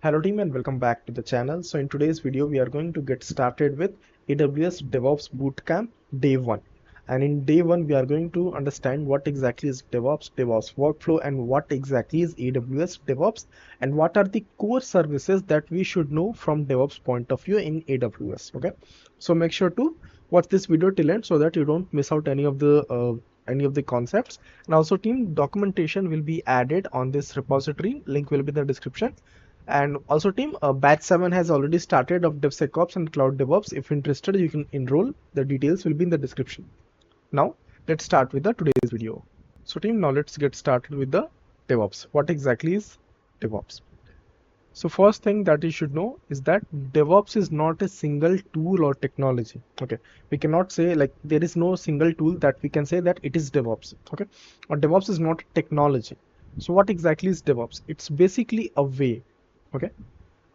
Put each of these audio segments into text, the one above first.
Hello team and welcome back to the channel. So in today's video we are going to get started with AWS DevOps Bootcamp Day 1. And in Day 1 we are going to understand what exactly is DevOps workflow, and what exactly is AWS DevOps, and what are the core services that we should know from DevOps point of view in AWS. Okay, so make sure to watch this video till end so that you don't miss out any of the concepts. And also team, documentation will be added on this repository, link will be in the description. And also team, batch 7 has already started of DevSecOps and Cloud DevOps. If interested, you can enroll. The details will be in the description. Now let's start with the today's video. So team, now let's get started with the DevOps. What exactly is DevOps? So first thing that you should know is that DevOps is not a single tool or technology. Okay, we cannot say like there is no single tool that we can say that it is DevOps. Okay, or DevOps is not technology. So what exactly is DevOps? It's basically a way. Okay,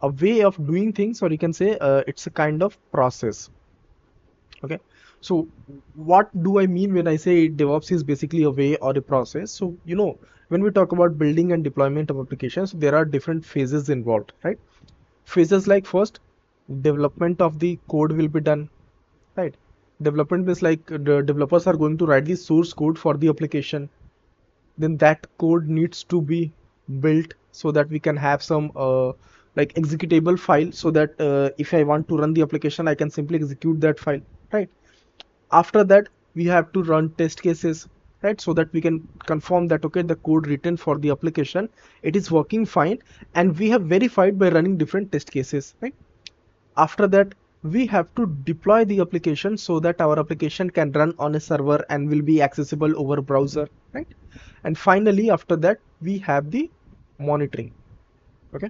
a way of doing things, or you can say it's a kind of process. Okay, so what do I mean when I say DevOps is basically a way or a process? So when we talk about building and deployment of applications, there are different phases involved, right? Phases like first, development of the code will be done, right? Development means like the developers are going to write the source code for the application. Then that code needs to be built so that we can have some like executable file, so that if I want to run the application, I can simply execute that file, right? After that, we have to run test cases, right? So that we can confirm that okay, the code written for the application, it is working fine, and we have verified by running different test cases, right? After that, we have to deploy the application so that our application can run on a server and will be accessible over browser, right? And finally, after that, we have the monitoring. Okay,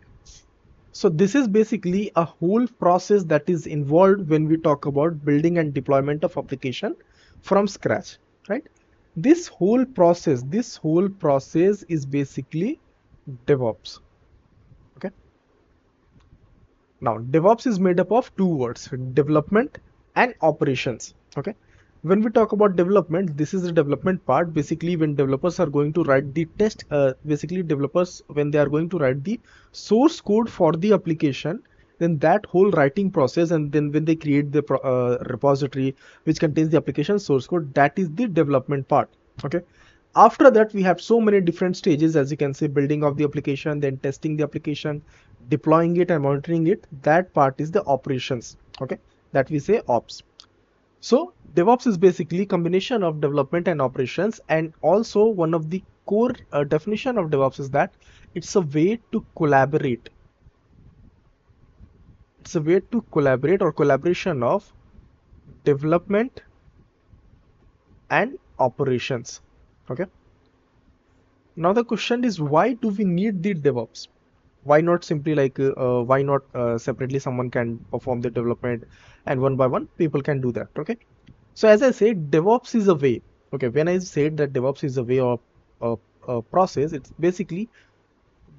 so this is basically a whole process that is involved when we talk about building and deployment of application from scratch, right? This whole process is basically DevOps. Okay, now DevOps is made up of two words, development and operations. Okay, when we talk about development, this is the development part. Basically, when developers are going to write the test, developers, when they are going to write the source code for the application, then that whole writing process, and then when they create the repository which contains the application source code, that is the development part. Okay, after that, we have so many different stages, as you can see: building of the application, then testing the application, deploying it and monitoring it. That part is the operations. Okay, that we say ops. So DevOps is basically combination of development and operations, and also one of the core definition of DevOps is that it's a way to collaborate. It's a way to collaborate, or collaboration of development and operations. Okay. Now the question is, why do we need the DevOps? Why not simply like why not separately someone can perform the development and one by one people can do that? Okay, so as I said, DevOps is a way. Okay, when I said that DevOps is a way of a process, it's basically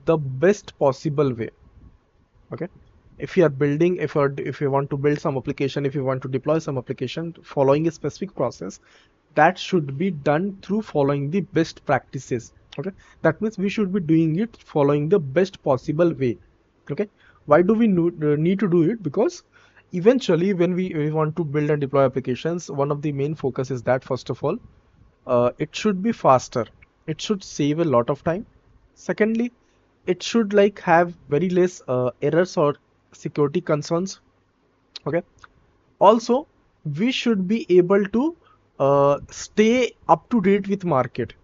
the best possible way. Okay, if you are building, if you want to build some application, if you want to deploy some application following a specific process, that should be done through following the best practices. Okay, that means we should be doing it following the best possible way. Okay, why do we need to do it? Because eventually when we want to build and deploy applications, one of the main focus is that first of all, it should be faster, it should save a lot of time. Secondly, it should like have very less errors or security concerns. Okay, also we should be able to stay up to date with market.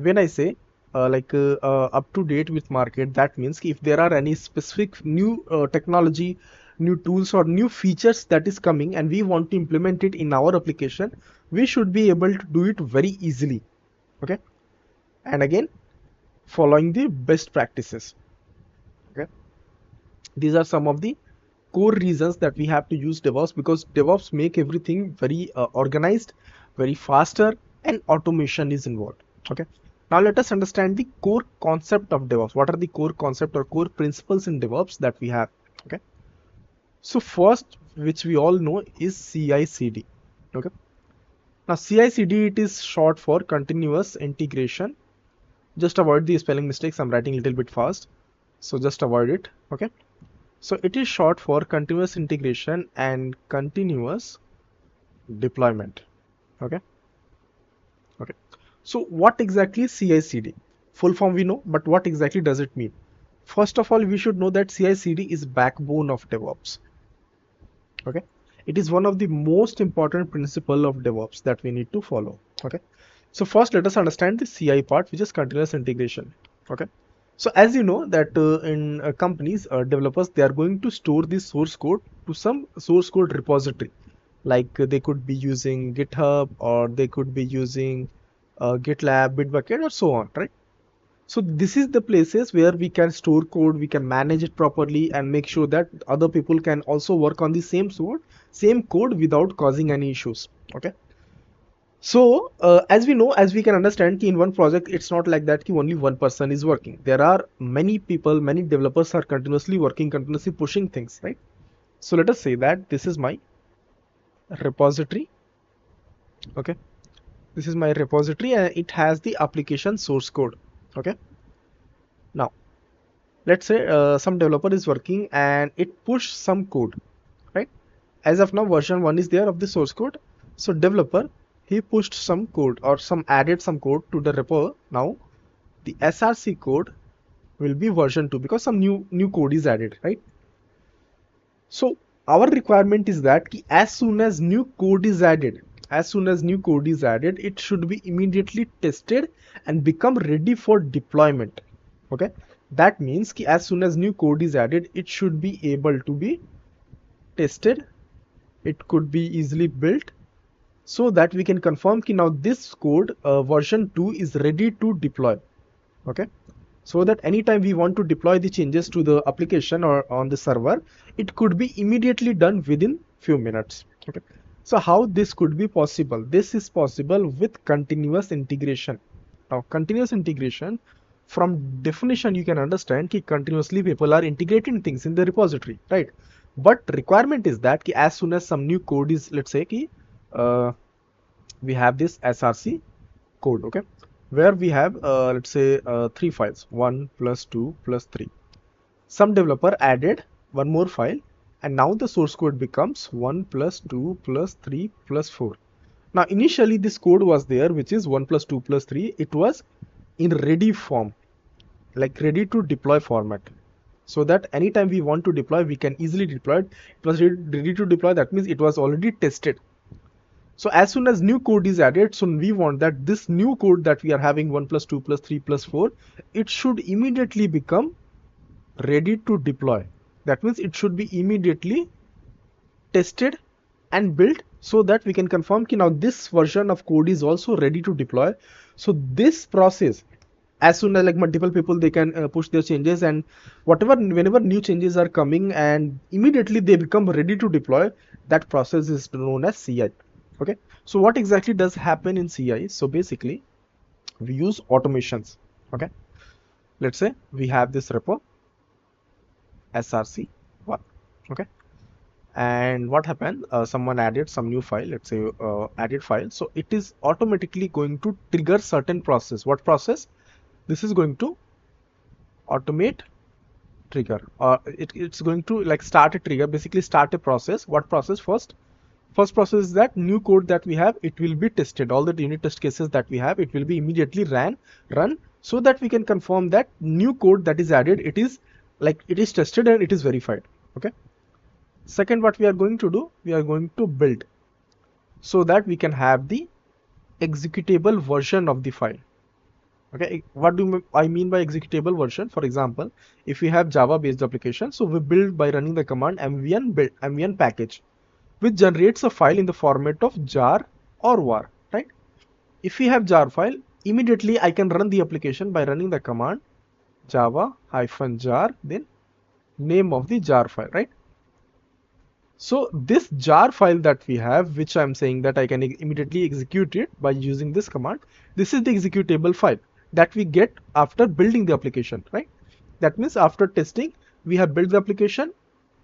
When I say up to date with market, that means if there are any specific new technology, new tools or new features that is coming and we want to implement it in our application, we should be able to do it very easily. Okay, and again following the best practices. Okay, these are some of the core reasons that we have to use DevOps, because DevOps make everything very organized, very faster, and automation is involved. Okay, now let us understand the core concept of DevOps. What are the core concept or core principles in DevOps that we have? Okay, so first, which we all know, is CICD. Okay, now CICD, it is short for continuous integration. Just avoid the spelling mistakes, I'm writing a little bit fast, so just avoid it. Okay, So it is short for continuous integration and continuous deployment. Okay. Okay. So what exactly is CI/CD? Full form we know, but what exactly does it mean? First of all, we should know that CI/CD is backbone of DevOps. Okay. It is one of the most important principle of DevOps that we need to follow. Okay. So first let us understand the CI part, which is continuous integration. Okay. So as you know that in companies, developers, they are going to store the source code to some source code repository. Like they could be using GitHub, or they could be using GitLab, Bitbucket, or so on, right? So this is the places where we can store code, we can manage it properly, and make sure that other people can also work on the same code without causing any issues. Okay. So as we know, as we can understand, in one project, it's not like that only one person is working. There are many people, many developers are continuously working, continuously pushing things, right? So let us say that this is my repository. Okay, this is my repository and it has the application source code. Okay, now let's say some developer is working and it pushed some code, right? As of now, version 1 is there of the source code. So developer, he pushed some code or added some code to the repo. Now the SRC code will be version 2 because some new code is added, right? So our requirement is that as soon as new code is added, it should be immediately tested and become ready for deployment. Okay, that means as soon as new code is added, it should be able to be tested, it could be easily built, so that we can confirm now this code version 2 is ready to deploy. Okay, so that anytime we want to deploy the changes to the application or on the server, it could be immediately done within few minutes. Okay, so how this could be possible? This is possible with continuous integration. Now continuous integration, from definition you can understand that continuously people are integrating things in the repository, right? But requirement is that as soon as some new code is, let's say we have this SRC code, okay, where we have let's say 3 files, 1 plus 2 plus 3. Some developer added one more file and now the source code becomes 1 plus 2 plus 3 plus 4. Now initially this code was there, which is 1 plus 2 plus 3. It was in ready form, like ready to deploy format, so that anytime we want to deploy, we can easily deploy it. It was ready to deploy, that means it was already tested. So as soon as new code is added, so we want that this new code that we are having 1 plus 2 plus 3 plus 4, it should immediately become ready to deploy. That means it should be immediately tested and built, so that we can confirm now this version of code is also ready to deploy. So this process, as soon as like multiple people, they can push their changes, and whenever new changes are coming and immediately they become ready to deploy, that process is known as CI. Okay, so what exactly does happen in CI? So basically we use automations. Okay, let's say we have this repo SRC1. Okay, and what happened, someone added some new file, let's say added file, so it is automatically going to trigger certain process. What process? This is going to automate trigger, or it's going to like start a trigger, basically start a process. What process? First process is that new code that we have, it will be tested. All the unit test cases that we have, it will be immediately run, so that we can confirm that new code that is added, it is tested and it is verified. Okay. Second, what we are going to do, we are going to build, so that we can have the executable version of the file. Okay, what do I mean by executable version? For example, if we have Java based application, so we build by running the command mvn package, which generates a file in the format of jar or var, right? If we have jar file, immediately I can run the application by running the command java-jar, then name of the jar file, right? So this jar file that we have, which I'm saying that I can immediately execute it by using this command, this is the executable file that we get after building the application, right? That means after testing, we have built the application.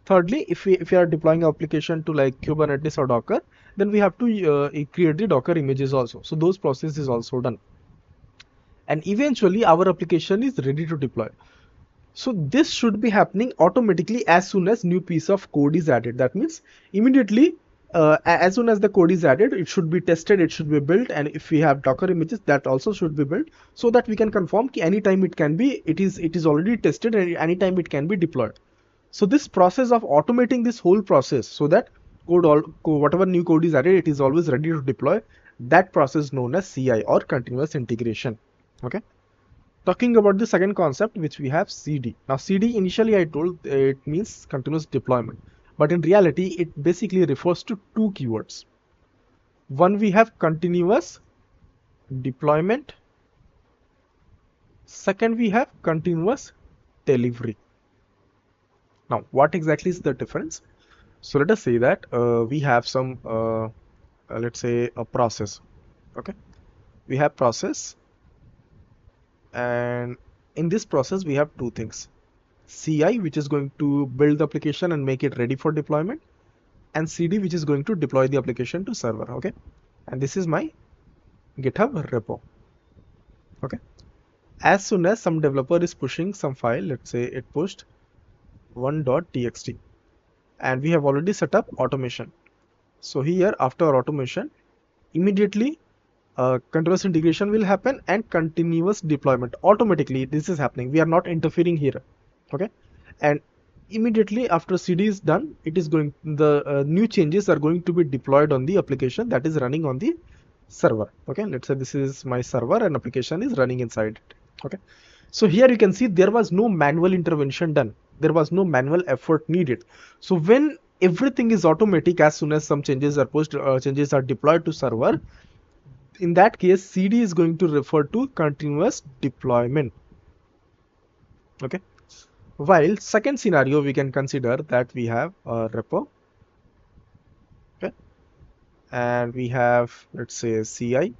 Thirdly, if we are deploying an application to like Kubernetes or Docker, then we have to create the Docker images also. So those processes is also done. And eventually our application is ready to deploy. So this should be happening automatically as soon as new piece of code is added. That means immediately as soon as the code is added, it should be tested, it should be built, and if we have Docker images, that also should be built, so that we can confirm anytime it is already tested, and anytime it can be deployed. So this process of automating this whole process, so that whatever new code is added, it is always ready to deploy, that process known as CI or continuous integration. Okay. Talking about the second concept, which we have CD. Now CD, initially I told it means continuous deployment, but in reality it basically refers to two keywords. One, we have continuous deployment. Second, we have continuous delivery. Now what exactly is the difference? So let us say that we have some let's say a process. Okay, we have process, and in this process we have two things: CI, which is going to build the application and make it ready for deployment, and CD, which is going to deploy the application to server. Okay, and this is my GitHub repo. Okay, as soon as some developer is pushing some file, let's say it pushed 𝗏.txt, and we have already set up automation. So here, after automation, immediately continuous integration will happen and continuous deployment automatically. This is happening, we are not interfering here. Okay, and immediately after CD is done, it is going, the new changes are going to be deployed on the application that is running on the server. Okay, let's say this is my server and application is running inside it. Okay, so here you can see there was no manual intervention done, there was no manual effort needed. So when everything is automatic, as soon as some changes are pushed, changes are deployed to server, in that case CD is going to refer to continuous deployment. Okay, while second scenario, we can consider that we have a repo, okay, and we have, let's say, CI,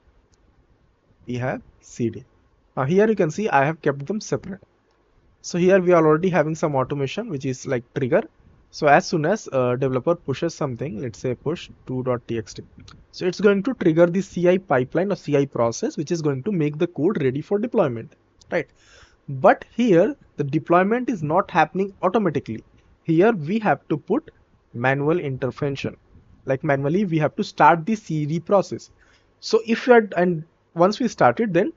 we have CD. Now here you can see I have kept them separate. So here we are already having some automation, which is like trigger. So as soon as a developer pushes something, let's say push 2.txt, so it's going to trigger the CI pipeline or CI process, which is going to make the code ready for deployment, right? But here the deployment is not happening automatically. Here we have to put manual intervention, like manually we have to start the CD process. So if you are, and once we start it, then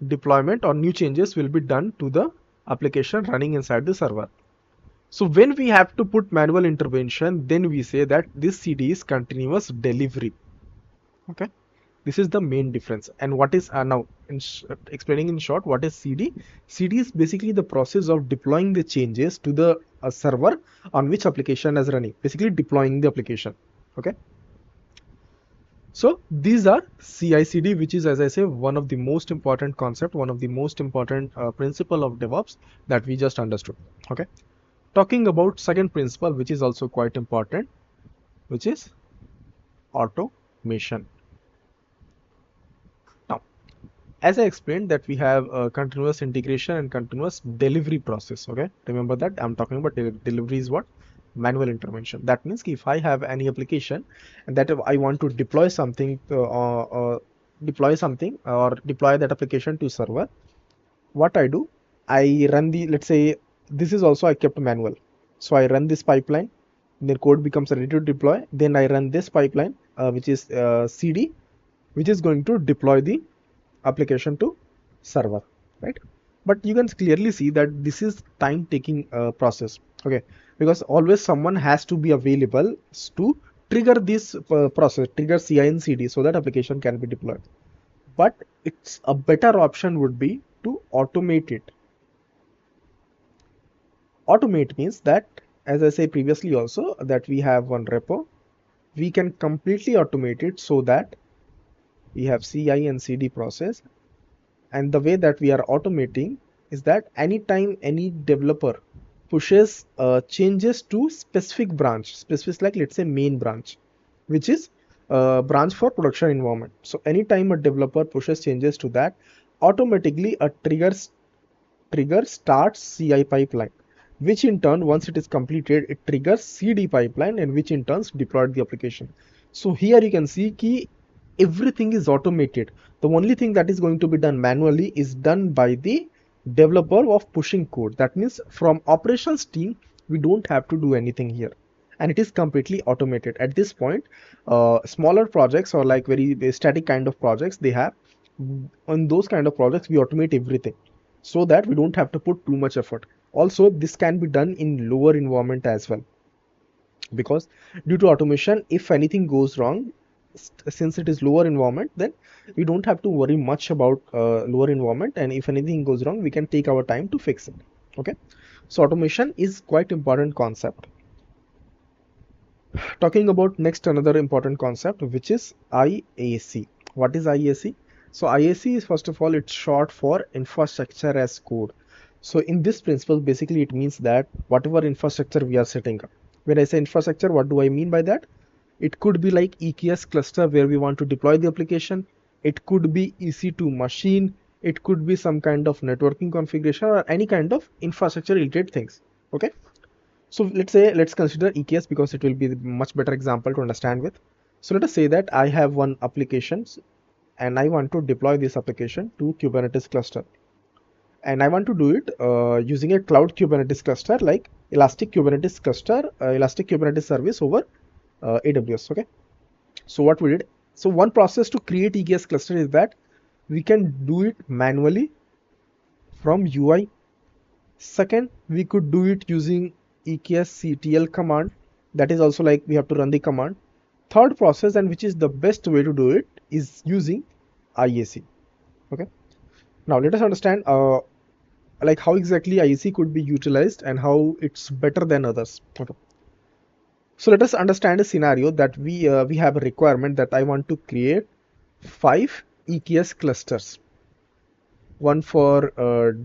deployment or new changes will be done to the application running inside the server. So when we have to put manual intervention, then we say that this CD is continuous delivery. Okay, this is the main difference. And what is now explaining in short, what is CD? CD is basically the process of deploying the changes to the server on which application is running, basically deploying the application. Okay, so these are CI/CD, which is, as I say, one of the most important concept, one of the most important principle of DevOps that we just understood. Okay, talking about second principle, which is also quite important, which is automation. Now, as I explained that we have a continuous integration and continuous delivery process. Okay, remember that I'm talking about delivery is what? Manual intervention. That means if I have any application and that I want to deploy something or deploy that application to server, what I do, I run the, let's say this is also I kept manual. So I run this pipeline, the code becomes ready to deploy. Then I run this pipeline, which is CD, which is going to deploy the application to server, right? But you can clearly see that this is time taking process. Okay, because always someone has to be available to trigger this process, trigger CI and CD, so that application can be deployed. But it's a better option would be to automate it. Automate means that, as I say previously also, that we have one repo, we can completely automate it so that we have CI and CD process. And the way that we are automating is that anytime any developer pushes changes to specific branch, specific, like let's say main branch, which is branch for production environment. So anytime a developer pushes changes to that, automatically a trigger starts CI pipeline, which in turn, once it is completed, it triggers CD pipeline, and which in turn deployed the application. So here you can see key everything is automated. The only thing that is going to be done manually is done by the developer of pushing code. That means from operations team, we don't have to do anything here, and it is completely automated at this point. Smaller projects or like very static kind of projects they have, on those kind of projects we automate everything so that we don't have to put too much effort. Also, this can be done in lower environment as well, because due to automation, if anything goes wrong, since it is lower environment, then we don't have to worry much about lower environment, and if anything goes wrong, we can take our time to fix it. Okay, so automation is quite important concept. Talking about next another important concept, which is IAC. What is IAC? So IAC is, first of all, it's short for infrastructure as code. So in this principle, basically it means that whatever infrastructure we are setting up, when I say infrastructure, what do I mean by that? It could be like EKS cluster where we want to deploy the application. It could be EC2 machine. It could be some kind of networking configuration or any kind of infrastructure related things. Okay. So let's consider EKS because it will be a much better example to understand with. So let us say that I have one application and I want to deploy this application to Kubernetes cluster. And I want to do it using a cloud Kubernetes cluster like Elastic Kubernetes cluster, Elastic Kubernetes service over AWS. Okay. So what we did, so one process to create EKS cluster is that we can do it manually from UI. Second, we could do it using 𝗏𝗃𝗃𝗃𝗃 command. That is also like we have to run the command. Third process, and which is the best way to do it, is using IAC. Okay. Now let us understand like how exactly IAC could be utilized and how it's better than others. Okay. So let us understand a scenario that we have a requirement that I want to create 5 EKS clusters. One for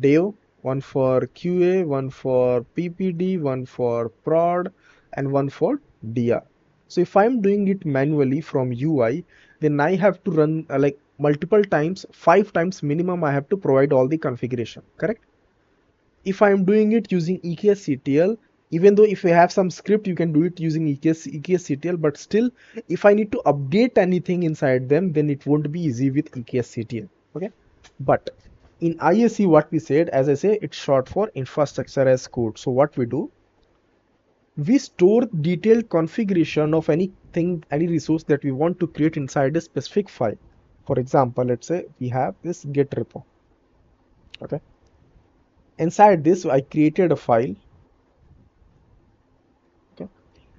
Dev, one for QA, one for PPD, one for prod, and one for DR. So if I'm doing it manually from UI, then I have to run like multiple times, 5 times minimum I have to provide all the configuration, correct? If I'm doing it using 𝗏𝗃𝗃𝗃𝗃, even though if you have some script, you can do it using 𝗏𝗃𝗃𝗃𝗃, but still, if I need to update anything inside them, then it won't be easy with 𝗏𝗃𝗃𝗃. Okay, but in IAC, what we said, as I say, it's short for infrastructure as code. So what we do, we store detailed configuration of anything, any resource that we want to create inside a specific file. For example, let's say we have this Git repo. Okay, inside this I created a file. Okay,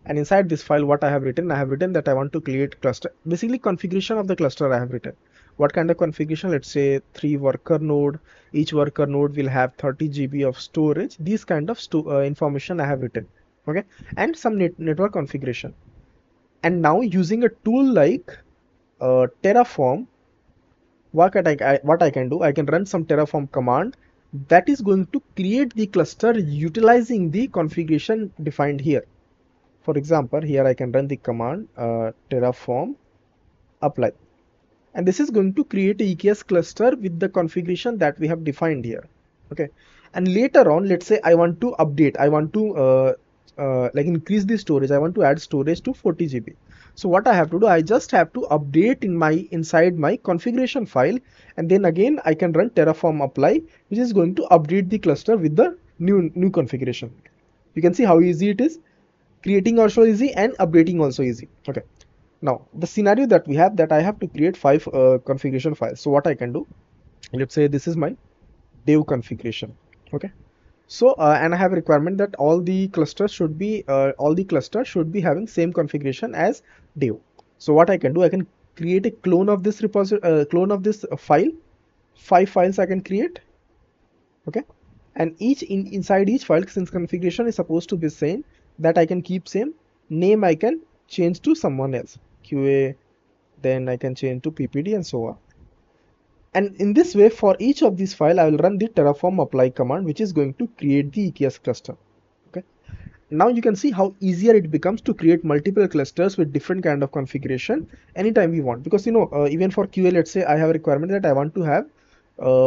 and inside this file, what I have written that I want to create cluster, basically configuration of the cluster I have written. What kind of configuration? Let's say 3 worker node, each worker node will have 30 GB of storage. These kind of information I have written. Okay, and some network configuration. And now using a tool like Terraform, what I can do, I can run some Terraform command that is going to create the cluster utilizing the configuration defined here. For example, here I can run the command Terraform apply. And this is going to create a EKS cluster with the configuration that we have defined here. Okay, and later on, let's say I want to update, I want to like increase the storage, I want to add storage to 40 GB. So what I have to do, I just have to update inside my configuration file, and then again I can run Terraform apply, which is going to update the cluster with the new configuration. You can see how easy it is. Creating also easy and updating also easy. Okay. Now the scenario that we have, that I have to create 5 configuration files. So what I can do, let's say this is my Dev configuration. Okay. So and I have a requirement that all the clusters should be having same configuration as Dev. So what I can do, I can create a clone of this repository, clone of this file. 5 files I can create. Okay, and inside each file, since configuration is supposed to be same, that I can keep same. Name I can change to someone else, QA, then I can change to PPD and so on. And in this way, for each of these files, I will run the Terraform apply command, which is going to create the EKS cluster. Okay. Now you can see how easier it becomes to create multiple clusters with different kind of configuration anytime we want. Because even for QA, let's say I have a requirement that I want to have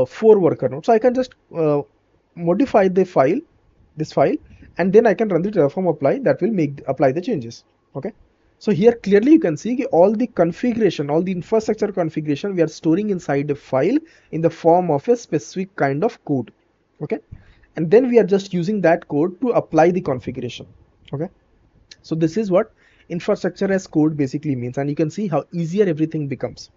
4 worker nodes. So I can just modify the file, and then I can run the Terraform apply that will apply the changes. Okay. So here clearly you can see all the configuration, all the infrastructure configuration we are storing inside a file in the form of a specific kind of code. Okay, and then we are just using that code to apply the configuration. Okay, so this is what infrastructure as code basically means, and you can see how easier everything becomes.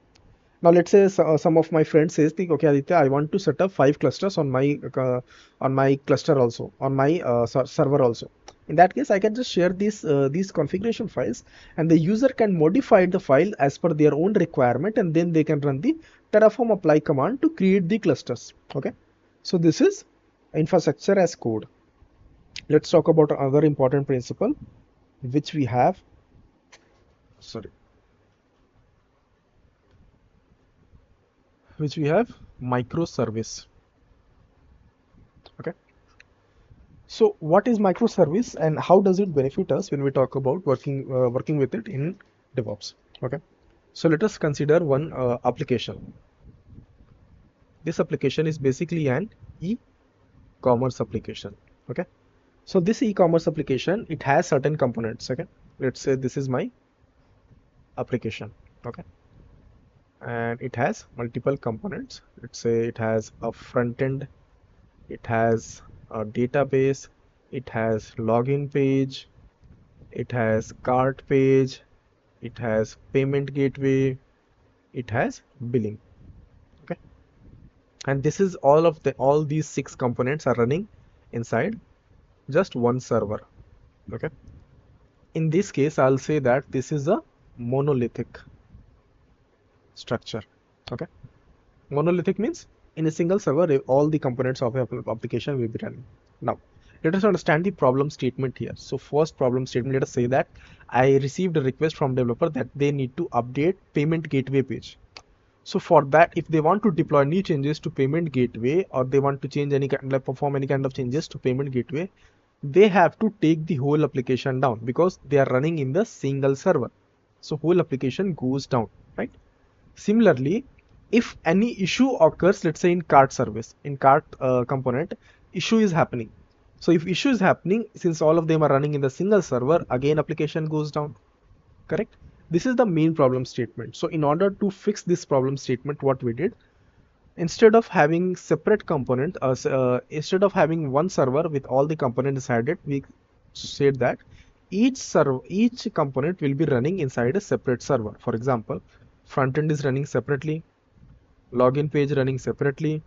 Now let's say some of my friends says, okay Aditya, I want to set up 5 clusters on my cluster also, on my server also. In that case, I can just share these configuration files, and the user can modify the file as per their own requirement, and then they can run the Terraform apply command to create the clusters. Okay, so this is infrastructure as code. Let's talk about another important principle which we have. Sorry. Which we have microservice. Okay, so what is microservice and how does it benefit us when we talk about working with it in DevOps? Okay, so let us consider one application. This application is basically an e-commerce application. Okay, so this e-commerce application, it has certain components. Okay, let's say this is my application. Okay, and it has multiple components. Let's say it has a front end, it has a database, it has login page, it has cart page, it has payment gateway, it has billing. Okay, and this is all these 6 components are running inside just one server. Okay, in this case I'll say that this is a monolithic structure. Okay, monolithic means in a single server all the components of the application will be running. Now let us understand the problem statement here. So first problem statement, let us say that I received a request from developer that they need to update payment gateway page. So for that, if they want to deploy new changes to payment gateway, or they want to change any kind, like perform any kind of changes to payment gateway, they have to take the whole application down because they are running in the single server. So whole application goes down, right? Similarly, if any issue occurs, let's say in cart service, in cart component, issue is happening. So if issue is happening, since all of them are running in the single server, again application goes down. Correct? This is the main problem statement. So in order to fix this problem statement, what we did, instead of having separate component, instead of having one server with all the components inside it, we said that each component will be running inside a separate server. For example, front end is running separately, login page running separately,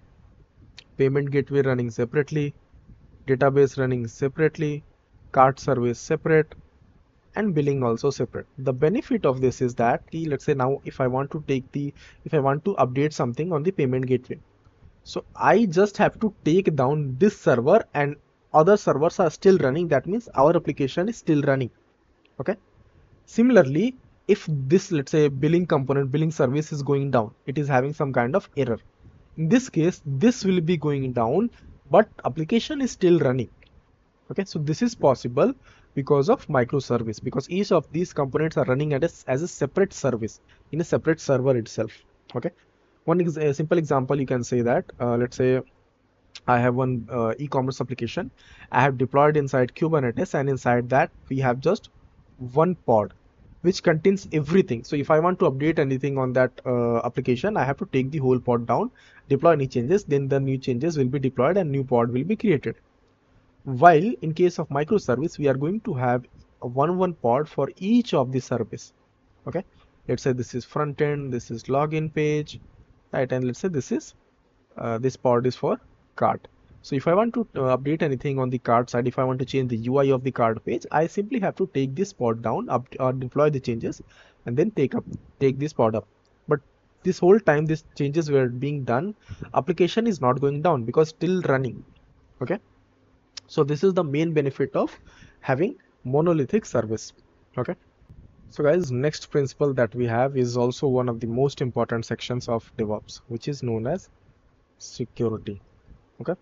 payment gateway running separately, database running separately, cart service separate, and billing also separate. The benefit of this is that, let's say now if I want to update something on the payment gateway, so I just have to take down this server and other servers are still running. That means our application is still running. Okay, similarly, if this, let's say, billing component, billing service is going down, it is having some kind of error, in this case this will be going down but application is still running. Okay, so this is possible because of microservice, because each of these components are running as a separate service in a separate server itself. Okay, a simple example, you can say that let's say I have one e-commerce application I have deployed inside Kubernetes, and inside that we have just one pod which contains everything. So if I want to update anything on that application, I have to take the whole pod down, deploy any changes, then the new changes will be deployed and new pod will be created. While in case of microservice, we are going to have a one pod for each of the service. Okay, let's say this is front end, this is login page, right? And let's say this is this pod is for cart. So if I want to update anything on the cart side, if I want to change the UI of the cart page, I simply have to take this pod down, or deploy the changes, and then take this pod up. But this whole time these changes were being done, application is not going down because still running. Okay, so this is the main benefit of having monolithic service. Okay, so guys, next principle that we have is also one of the most important sections of DevOps, which is known as security. Okay,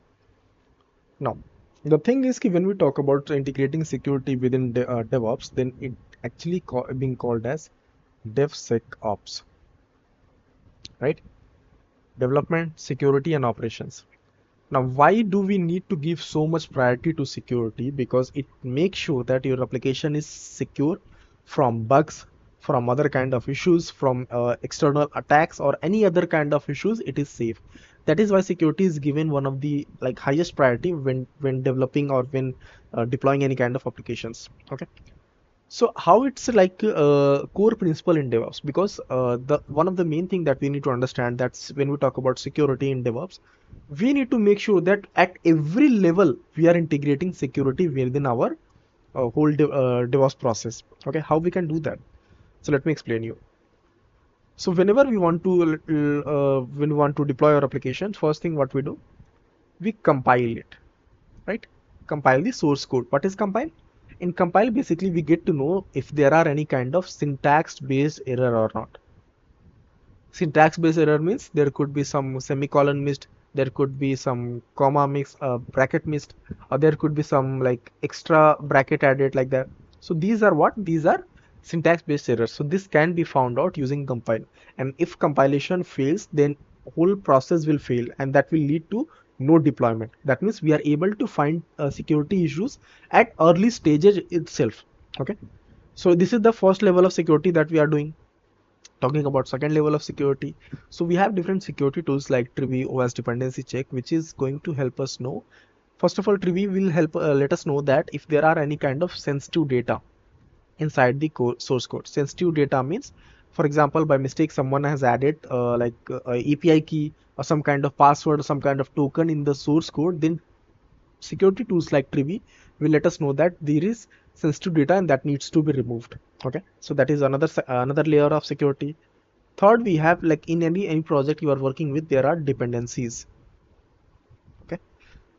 now the thing is when we talk about integrating security within DevOps, then it actually being called as DevSecOps, right? Development, security, and operations. Now, why do we need to give so much priority to security? Because it makes sure that your application is secure from bugs, from other kind of issues, from external attacks or any other kind of issues. It is safe. That is why security is given one of the like highest priority when developing or when deploying any kind of applications. Okay, so how it's like a core principle in DevOps, because the one of the main thing that we need to understand, that's when we talk about security in DevOps, we need to make sure that at every level we are integrating security within our whole DevOps process. Okay, how we can do that? So let me explain you. So whenever we want to when we want to deploy our application, first thing what we do, we compile it, right? Compile the source code. What is compile? In compile, basically we get to know if there are any kind of syntax based error or not. Syntax based error means there could be some semicolon missed, there could be some comma missed, bracket missed, or there could be some like extra bracket added like that. So these are what? These are syntax based errors. So this can be found out using compile, and if compilation fails, then whole process will fail, and that will lead to no deployment. That means we are able to find security issues at early stages itself. Okay, so this is the first level of security that we are doing. Talking about second level of security, so we have different security tools like 𝗏𝗏, OS dependency check, which is going to help us know. First of all, 𝗏𝗏 will help let us know that if there are any kind of sensitive data inside the source code. Sensitive data means, for example, by mistake someone has added API key or some kind of password or some kind of token in the source code, then security tools like 𝗏𝗏 will let us know that there is sensitive data and that needs to be removed. Okay, so that is another layer of security. Third, we have like in any project you are working with, there are dependencies. Okay,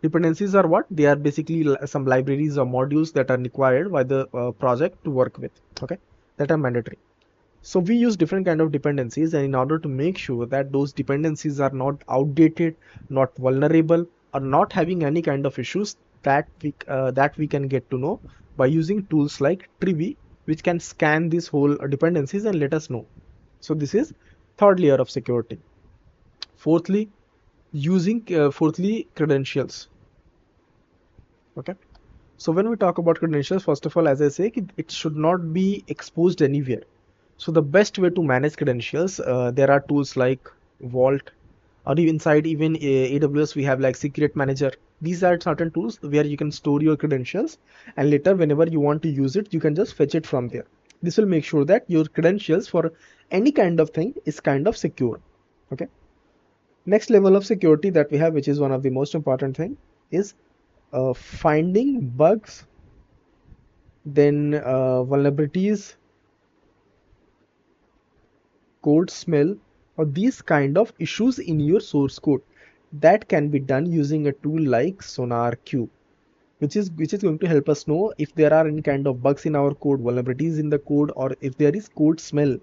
dependencies are what? They are basically some libraries or modules that are required by the project to work with. Okay, that are mandatory. So we use different kind of dependencies, and in order to make sure that those dependencies are not outdated, not vulnerable, or not having any kind of issues, that we can get to know by using tools like 𝗏𝗏, which can scan these whole dependencies and let us know. So this is third layer of security. Fourthly, credentials. Okay, so when we talk about credentials, first of all, as I say, it should not be exposed anywhere. So the best way to manage credentials, there are tools like Vault, or inside even AWS we have like Secret Manager. These are certain tools where you can store your credentials, and later whenever you want to use it, you can just fetch it from there. This will make sure that your credentials for any kind of thing is kind of secure. Okay, next level of security that we have, which is one of the most important thing, is finding bugs, then vulnerabilities, code smell, or these kind of issues in your source code. That can be done using a tool like 𝗏𝘗𝗏𝗏𝗏, which is going to help us know if there are any kind of bugs in our code, vulnerabilities in the code, or if there is code smell.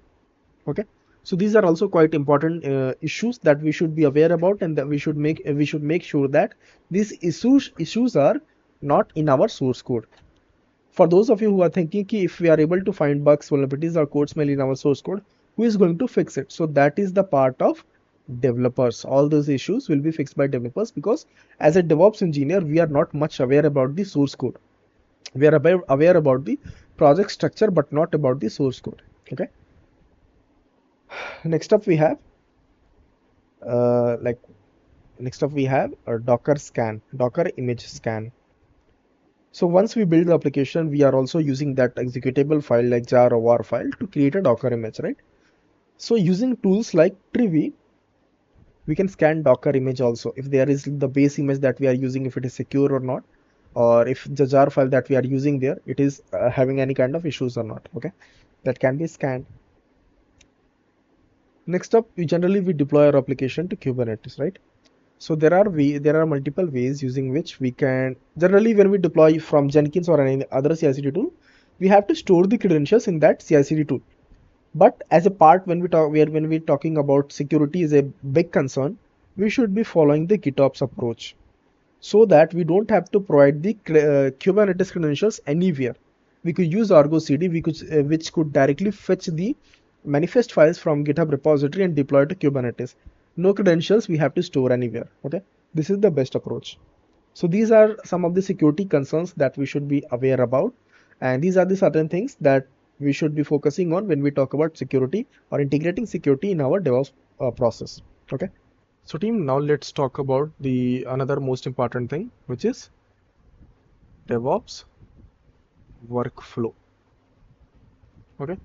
Okay, so these are also quite important issues that we should be aware about, and that we should make sure that these issues are not in our source code. For those of you who are thinking if we are able to find bugs, vulnerabilities, or code smell in our source code, who is going to fix it? So that is the part of developers. All those issues will be fixed by developers, because as a DevOps engineer, we are not much aware about the source code. We are aware about the project structure, but not about the source code. Okay, next up we have a Docker scan, Docker image scan. So once we build the application, we are also using that executable file like jar or war file to create a Docker image, right? So using tools like 𝗏𝗏, we can scan Docker image also, if there is the base image that we are using, if it is secure or not, or if the jar file that we are using there, it is having any kind of issues or not. Okay, that can be scanned. Next up, we deploy our application to Kubernetes, right? So there are multiple ways using which we can, generally when we deploy from Jenkins or any other CICD tool, we have to store the credentials in that CICD tool. But as a part, when we're talking about security is a big concern, we should be following the GitOps approach, so that we don't have to provide the Kubernetes credentials anywhere. We could use Argo CD, which could directly fetch the manifest files from GitHub repository and deploy to Kubernetes. No credentials we have to store anywhere. Okay, this is the best approach. So these are some of the security concerns that we should be aware about, and these are the certain things that we should be focusing on when we talk about security or integrating security in our DevOps process. Okay, So team, now let's talk about the another most important thing, which is DevOps workflow. Okay,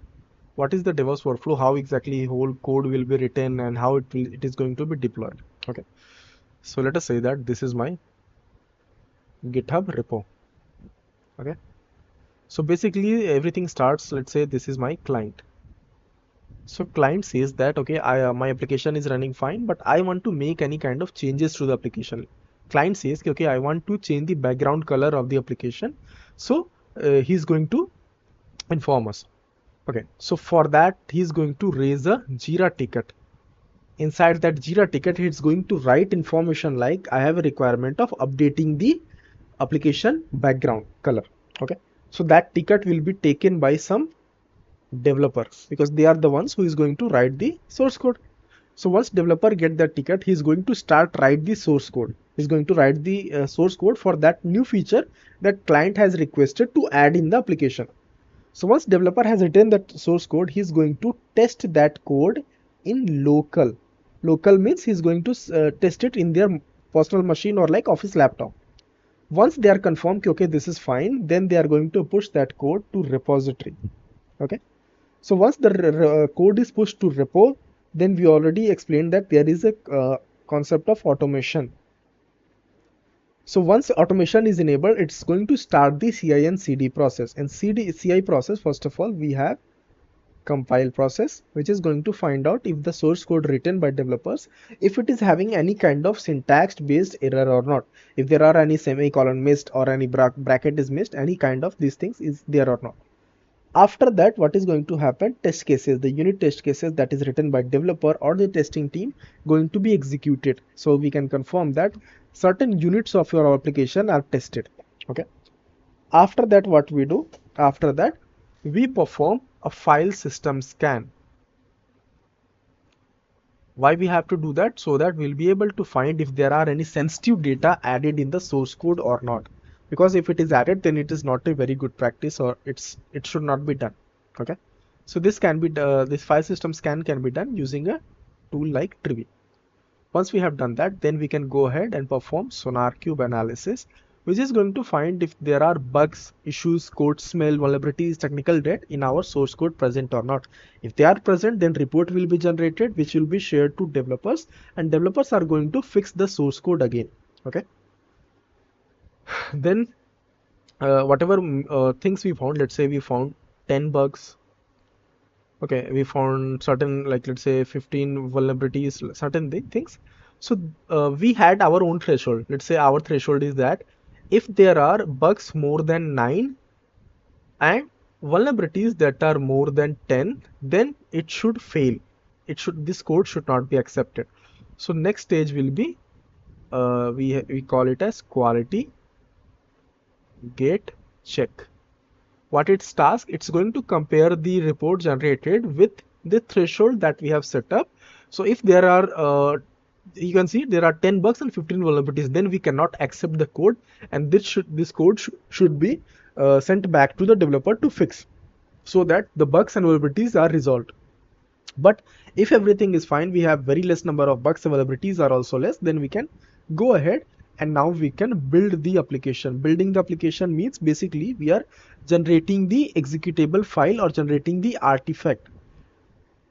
what is the DevOps workflow? How exactly whole code will be written and how it is going to be deployed. Okay, so let us say that this is my GitHub repo. Okay, so basically everything starts, let's say this is my client. So client says that okay, my application is running fine, but I want to make any kind of changes to the application. Client says okay, I want to change the background color of the application. So he's going to inform us. Okay, so for that he's going to raise a Jira ticket. Inside that Jira ticket, he's going to write information like I have a requirement of updating the application background color. Okay, so that ticket will be taken by some developer because they are the ones who is going to write the source code. So once developer get that ticket, he's going to start write the source code. He's going to write the source code for that new feature that client has requested to add in the application. So once developer has written that source code, he's going to test that code in local. Local means he's going to test it in their personal machine or like office laptop. Once they are confirmed okay, this is fine, then they are going to push that code to repository. Okay, so once the code is pushed to repo, then we already explained that there is a concept of automation. So once automation is enabled, it's going to start the CI and CD process. And CI process, first of all, we have compile process, which is going to find out if the source code written by developers, if it is having any kind of syntax based error or not. If there are any semicolon missed or any bracket is missed, any kind of these things is there or not. After that, what is going to happen? Test cases, the unit test cases that is written by developer or the testing team going to be executed. So we can confirm that certain units of your application are tested. Okay. After that, what we do? After that, we perform a file system scan. Why we have to do that? So that we'll be able to find if there are any sensitive data added in the source code or not. Because if it is added, then it is not a very good practice, or it should not be done. Okay, so this can be this file system scan can be done using a tool like 𝗏𝗏𝗏. Once we have done that, then we can go ahead and perform 𝗦𝘶𝗃𝗏𝗃 analysis, which is going to find if there are bugs, issues, code smell, vulnerabilities, technical debt in our source code present or not. If they are present, then report will be generated, which will be shared to developers, and developers are going to fix the source code again. Okay. Then whatever things we found, let's say we found 10 bugs. Okay, we found certain, like let's say 15 vulnerabilities, certain things. So we had our own threshold. Let's say our threshold is that if there are bugs more than 9 and vulnerabilities that are more than 10, then it should fail. This code should not be accepted. So next stage will be we call it as quality gate check. What its task? It's going to compare the report generated with the threshold that we have set up. So if there are you can see there are 10 bugs and 15 vulnerabilities, then we cannot accept the code, and this code should be sent back to the developer to fix, so that the bugs and vulnerabilities are resolved. But if everything is fine, we have very less number of bugs and vulnerabilities are also less, then we can go ahead and now we can build the application. Building the application means basically we are generating the executable file or generating the artifact.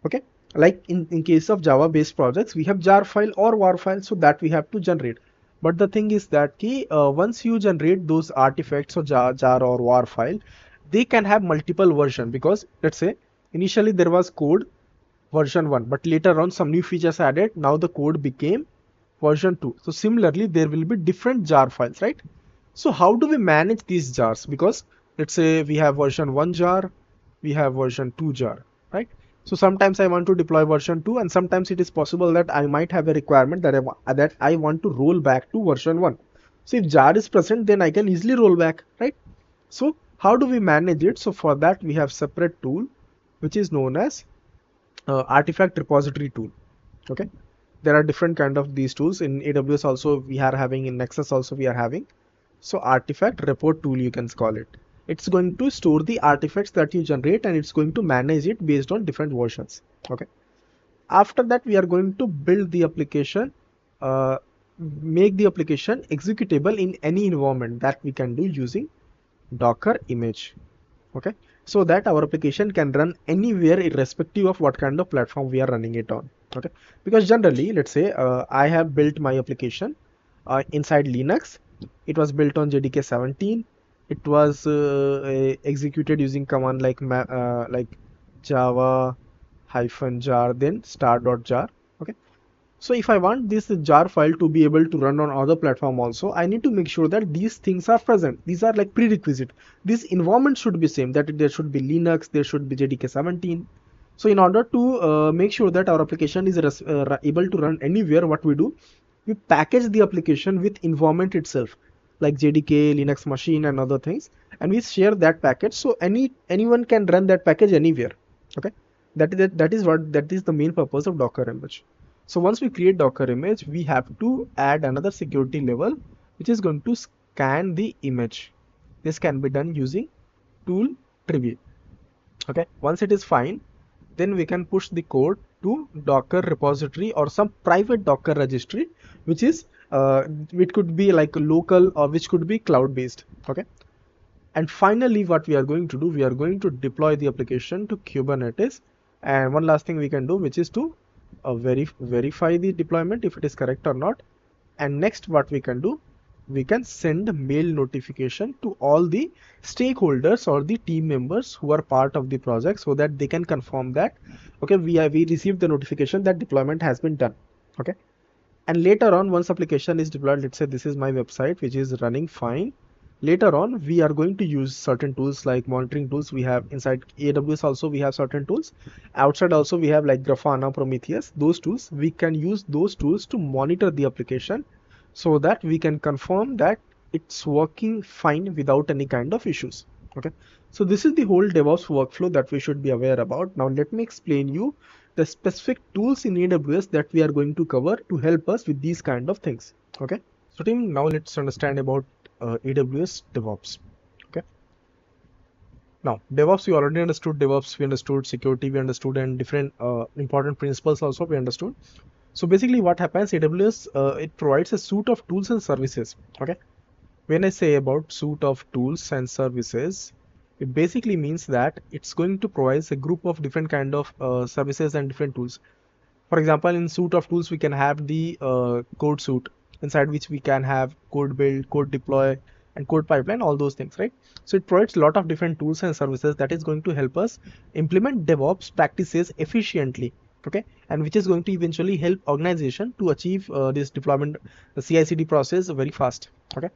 Okay, like in case of Java based projects, we have jar file or war file, so that we have to generate. But the thing is that once you generate those artifacts or jar or war file, they can have multiple versions, because let's say initially there was code version 1, but later on some new features added, now the code became version 2. So similarly there will be different jar files, right? So how do we manage these jars? Because let's say we have version 1 jar, we have version 2 jar, right? So sometimes I want to deploy version 2, and sometimes it is possible that I might have a requirement that I want to roll back to version 1. So if jar is present, then I can easily roll back, right? So how do we manage it? So for that we have separate tool which is known as artifact repository tool. Okay, there are different kind of these tools. In AWS also we are having, in Nexus also we are having. So artifact report tool you can call it. It's going to store the artifacts that you generate, and it's going to manage it based on different versions. Okay, after that we are going to build the application make the application executable in any environment. That we can do using Docker image. Okay, so that our application can run anywhere irrespective of what kind of platform we are running it on. Okay, because generally, let's say I have built my application inside Linux. It was built on JDK 17. It was executed using command like java -jar, then star.jar. Okay, so if I want this jar file to be able to run on other platform also, I need to make sure that these things are present. These are like prerequisite. This environment should be same, that there should be Linux, there should be JDK 17. So in order to make sure that our application is able to run anywhere, what we do, we package the application with environment itself, like JDK, Linux machine and other things, and we share that package so anyone can run that package anywhere. Okay, that is the main purpose of Docker image. So once we create Docker image, we have to add another security level, which is going to scan the image. This can be done using tool trivia. Okay, once it is fine, then we can push the code to Docker repository or some private Docker registry, which is it could be like local or which could be cloud based. Okay, and finally what we are going to do, we are going to deploy the application to Kubernetes. And one last thing we can do, which is to verify the deployment if it is correct or not. And next what we can do, we can send mail notification to all the stakeholders or the team members who are part of the project, so that they can confirm that okay, we received the notification that deployment has been done. Okay, and later on, once application is deployed, let's say this is my website which is running fine. Later on, we are going to use certain tools like monitoring tools. We have inside AWS also, we have certain tools. Outside also we have like Grafana, Prometheus. Those tools, we can use those tools to monitor the application so that we can confirm that it's working fine without any kind of issues. Okay, so this is the whole DevOps workflow that we should be aware about. Now let me explain you the specific tools in AWS that we are going to cover to help us with these kind of things. Okay, so team, now let's understand about AWS DevOps. Okay, now DevOps, we already understood DevOps, we understood security, we understood, and different important principles also we understood. So basically what happens, AWS it provides a suite of tools and services. Okay, when I say about suite of tools and services, it basically means that it's going to provide a group of different kind of services and different tools. For example, in suite of tools we can have the code suite, inside which we can have code build, code deploy, and code pipeline, all those things, right? So it provides a lot of different tools and services that is going to help us implement DevOps practices efficiently. Okay, and which is going to eventually help organization to achieve this deployment, the CI/CD process very fast. Okay,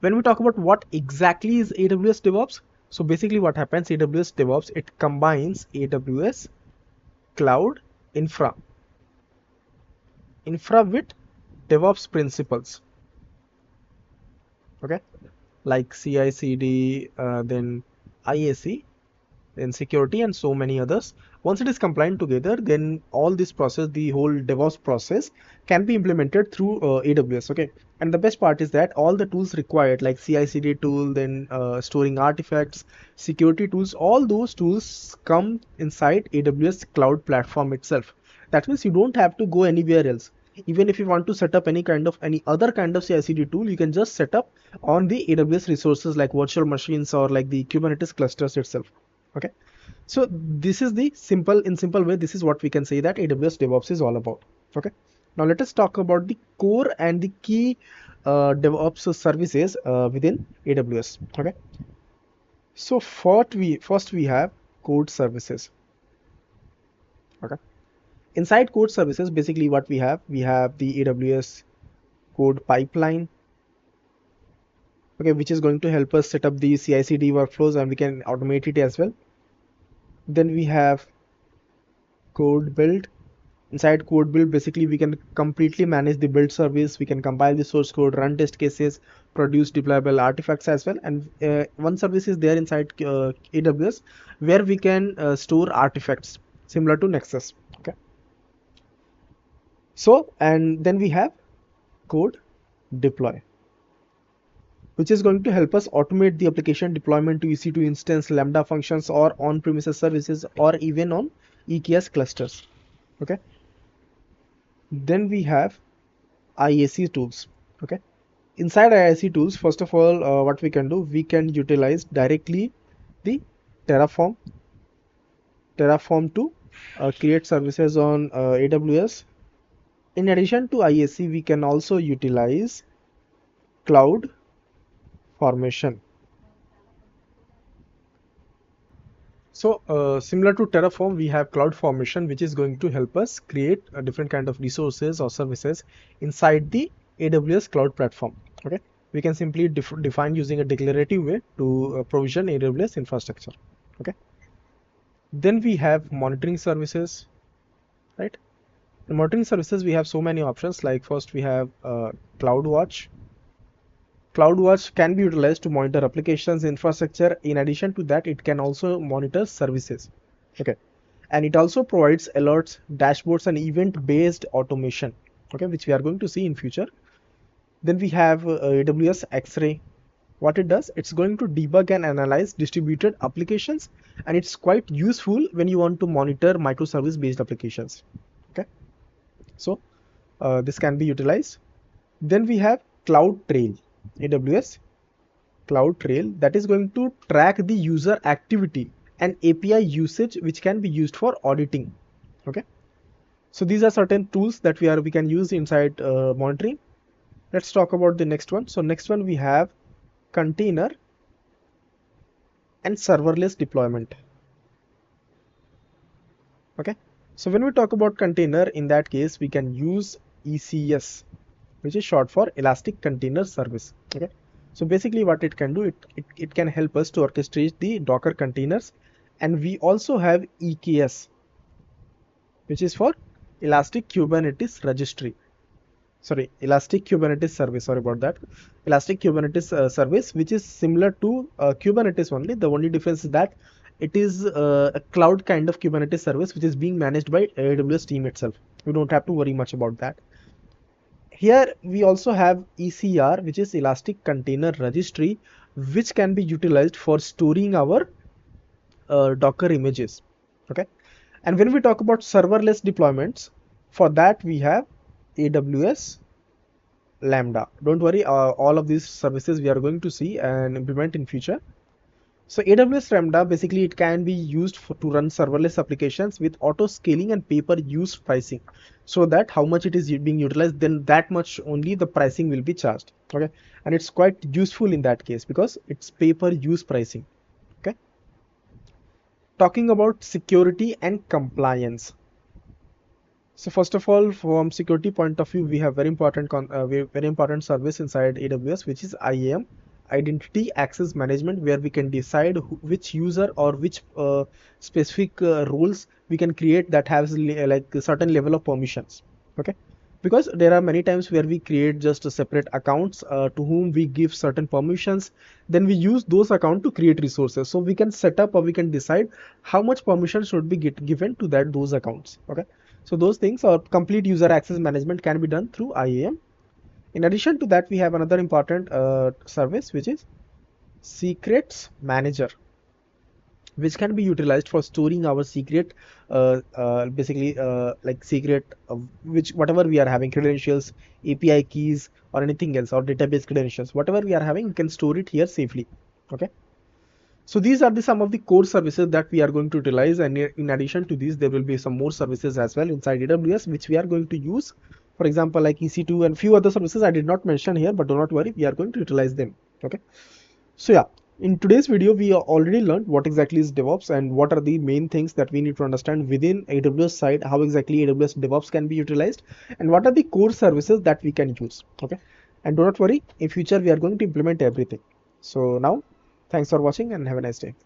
when we talk about what exactly is AWS DevOps, so basically what happens, AWS DevOps, it combines AWS cloud infra with DevOps principles. Okay, like CI/CD, then IAC, then security, and so many others. Once it is combined together, then all this process, the whole DevOps process, can be implemented through AWS. Okay, and the best part is that all the tools required, like CI/CD tool, then storing artifacts, security tools, all those tools come inside AWS cloud platform itself. That means you don't have to go anywhere else. Even if you want to set up any other kind of CI/CD tool, you can just set up on the AWS resources like virtual machines or like the Kubernetes clusters itself. Okay, so this is the simple way, this is what we can say that AWS DevOps is all about. Okay, now let us talk about the core and the key DevOps services within AWS. Okay, so first we have code services. Okay, inside code services, basically what we have the AWS code pipeline, okay, which is going to help us set up the CI/CD workflows, and we can automate it as well. Then we have code build. Inside code build, basically we can completely manage the build service, we can compile the source code, run test cases, produce deployable artifacts as well. And one service is there inside AWS where we can store artifacts similar to Nexus. Okay, so and then we have code deploy, which is going to help us automate the application deployment to EC2 instance, Lambda functions, or on-premises services, or even on EKS clusters. Okay, then we have IAC tools. Okay, inside IAC tools, first of all, what we can do, we can utilize directly the Terraform to create services on AWS. In addition to IAC, we can also utilize Cloud Formation. So similar to Terraform, we have Cloud Formation, which is going to help us create a different kind of resources or services inside the AWS cloud platform. Okay, we can simply define using a declarative way to provision AWS infrastructure. Okay, then we have monitoring services, right? In monitoring services, we have so many options. Like first we have CloudWatch. CloudWatch can be utilized to monitor applications infrastructure. In addition to that, it can also monitor services. Okay, and it also provides alerts, dashboards, and event-based automation. Okay, which we are going to see in future. Then we have AWS X-Ray. What it does, it's going to debug and analyze distributed applications, and it's quite useful when you want to monitor microservice-based applications. Okay, so this can be utilized. Then we have CloudTrail. AWS CloudTrail, that is going to track the user activity and API usage, which can be used for auditing. Okay, so these are certain tools that we can use inside monitoring. Let's talk about the next one. So next one we have container and serverless deployment. Okay, so when we talk about container, in that case we can use ECS, which is short for Elastic Container Service. Okay, so basically what it can do, it can help us to orchestrate the Docker containers. And we also have EKS, which is for Elastic Kubernetes Registry. Sorry, Elastic Kubernetes Service. Sorry about that. Elastic Kubernetes Service, which is similar to Kubernetes only. The only difference is that it is a cloud kind of Kubernetes service, which is being managed by AWS team itself. We don't have to worry much about that. Here we also have ECR, which is Elastic Container Registry, which can be utilized for storing our Docker images. Okay, and when we talk about serverless deployments, for that we have AWS Lambda. Don't worry, all of these services we are going to see and implement in future. So AWS Lambda, basically it can be used to run serverless applications with auto scaling and pay-per-use pricing, so that how much it is being utilized, then that much only the pricing will be charged. Okay, and it's quite useful in that case because it's pay-per-use pricing. Okay, talking about security and compliance. So first of all, from security point of view, we have very important service inside AWS, which is IAM, Identity Access Management, where we can decide which user or which specific roles we can create that has like a certain level of permissions. Okay, because there are many times where we create just a separate accounts to whom we give certain permissions, then we use those accounts to create resources. So we can set up or we can decide how much permission should be given to those accounts. Okay, so those things or complete user access management can be done through IAM. In addition to that, we have another important service, which is Secrets Manager, which can be utilized for storing our secret, basically like secret, which whatever we are having, credentials, API keys, or anything else, or database credentials, whatever we are having, we can store it here safely. Okay, so these are some of the core services that we are going to utilize, and in addition to these, there will be some more services as well inside AWS, which we are going to use. For example, like EC2 and few other services I did not mention here, but do not worry, we are going to utilize them. Okay, so yeah, in today's video, we already learned what exactly is DevOps and what are the main things that we need to understand within AWS side, how exactly AWS DevOps can be utilized, and what are the core services that we can use. Okay, and do not worry, in future we are going to implement everything. So now, thanks for watching and have a nice day.